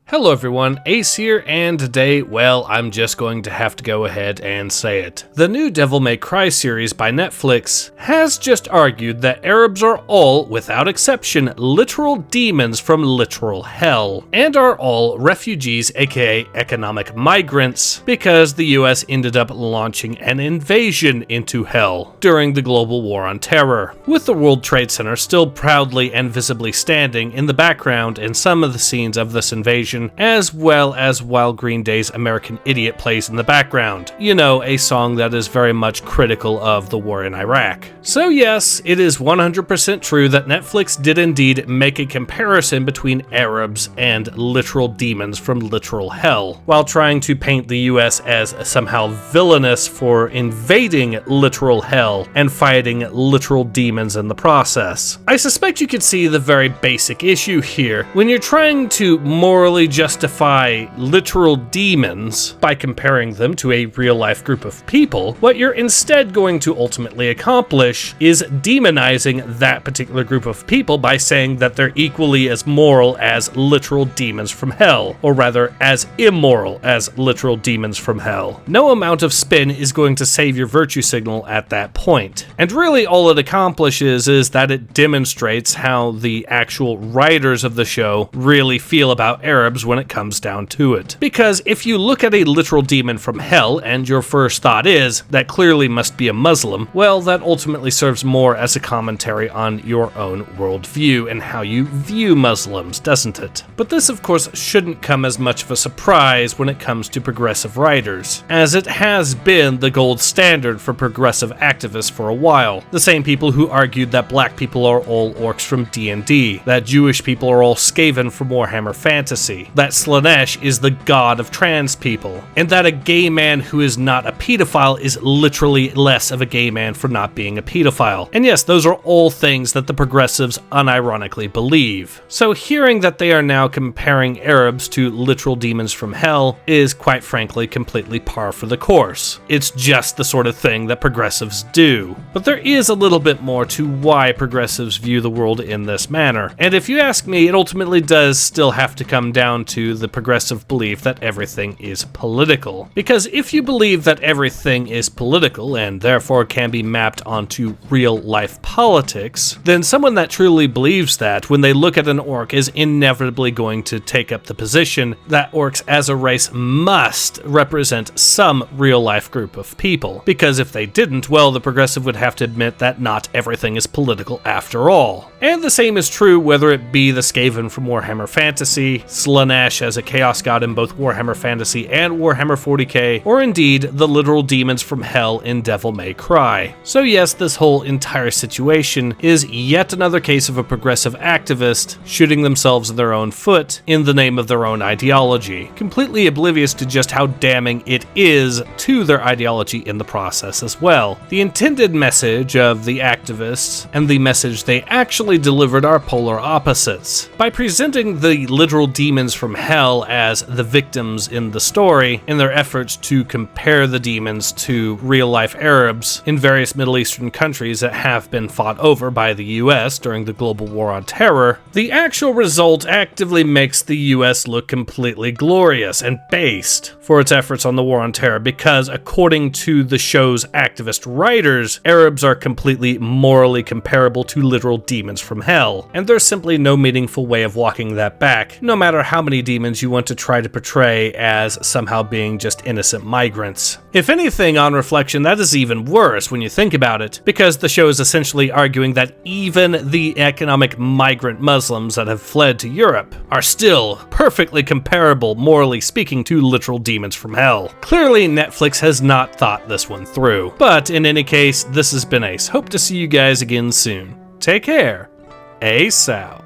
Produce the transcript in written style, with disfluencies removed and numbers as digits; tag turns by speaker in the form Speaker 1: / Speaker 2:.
Speaker 1: Hello everyone, Ace here, and today, well, I'm just going to have to go ahead and say it. The new Devil May Cry series by Netflix has just argued that Arabs are all, without exception, literal demons from literal hell, and are all refugees, aka economic migrants, because the US ended up launching an invasion into hell during the global war on terror, with the World Trade Center still proudly and visibly standing in the background in some of the scenes of this invasion, as well as while Green Day's American Idiot plays in the background. You know, a song that is very much critical of the war in Iraq. So yes, it is 100% true that Netflix did indeed make a comparison between Arabs and literal demons from literal hell, while trying to paint the US as somehow villainous for invading literal hell and fighting literal demons in the process. I suspect you could see the very basic issue here. When you're trying to morally justify literal demons by comparing them to a real-life group of people, what you're instead going to ultimately accomplish is demonizing that particular group of people by saying that they're equally as moral as literal demons from hell, or rather, as immoral as literal demons from hell. No amount of spin is going to save your virtue signal at that point. And really all it accomplishes is that it demonstrates how the actual writers of the show really feel about Arabs when it comes down to it. Because if you look at a literal demon from hell and your first thought is, that clearly must be a Muslim, well, that ultimately serves more as a commentary on your own worldview and how you view Muslims, doesn't it? But this, of course, shouldn't come as much of a surprise when it comes to progressive writers, as it has been the gold standard for progressive activists for a while. The same people who argued that black people are all orcs from D&D, that Jewish people are all Skaven from Warhammer Fantasy, that Slaanesh is the god of trans people, and that a gay man who is not a pedophile is literally less of a gay man for not being a pedophile. And yes, those are all things that the progressives unironically believe. So hearing that they are now comparing Arabs to literal demons from hell is, quite frankly, completely par for the course. It's just the sort of thing that progressives do. But there is a little bit more to why progressives view the world in this manner. And if you ask me, it ultimately does still have to come down to the progressive belief that everything is political. Because if you believe that everything is political and therefore can be mapped onto real life politics, then someone that truly believes that, when they look at an orc, is inevitably going to take up the position that orcs as a race must represent some real life group of people. Because if they didn't, well, the progressive would have to admit that not everything is political after all. And the same is true whether it be the Skaven from Warhammer Fantasy, Slaanesh as a chaos god in both Warhammer Fantasy and Warhammer 40k, or indeed the literal demons from hell in Devil May Cry. So yes, this whole entire situation is yet another case of a progressive activist shooting themselves in their own foot in the name of their own ideology, completely oblivious to just how damning it is to their ideology in the process as well. The intended message of the activists and the message they actually delivered are polar opposites. By presenting the literal demons from hell as the victims in the story, in their efforts to compare the demons to real-life Arabs in various Middle Eastern countries that have been fought over by the US during the global war on terror, the actual result actively makes the US look completely glorious and based for its efforts on the war on terror, because according to the show's activist writers, Arabs are completely morally comparable to literal demons from hell, and there's simply no meaningful way of walking that back, no matter how many demons you want to try to portray as somehow being just innocent migrants. If anything, on reflection, that is even worse when you think about it, because the show is essentially arguing that even the economic migrant Muslims that have fled to Europe are still perfectly comparable, morally speaking, to literal demons from hell. Clearly, Netflix has not thought this one through. But in any case, this has been Ace. Hope to see you guys again soon. Take care. Ace out.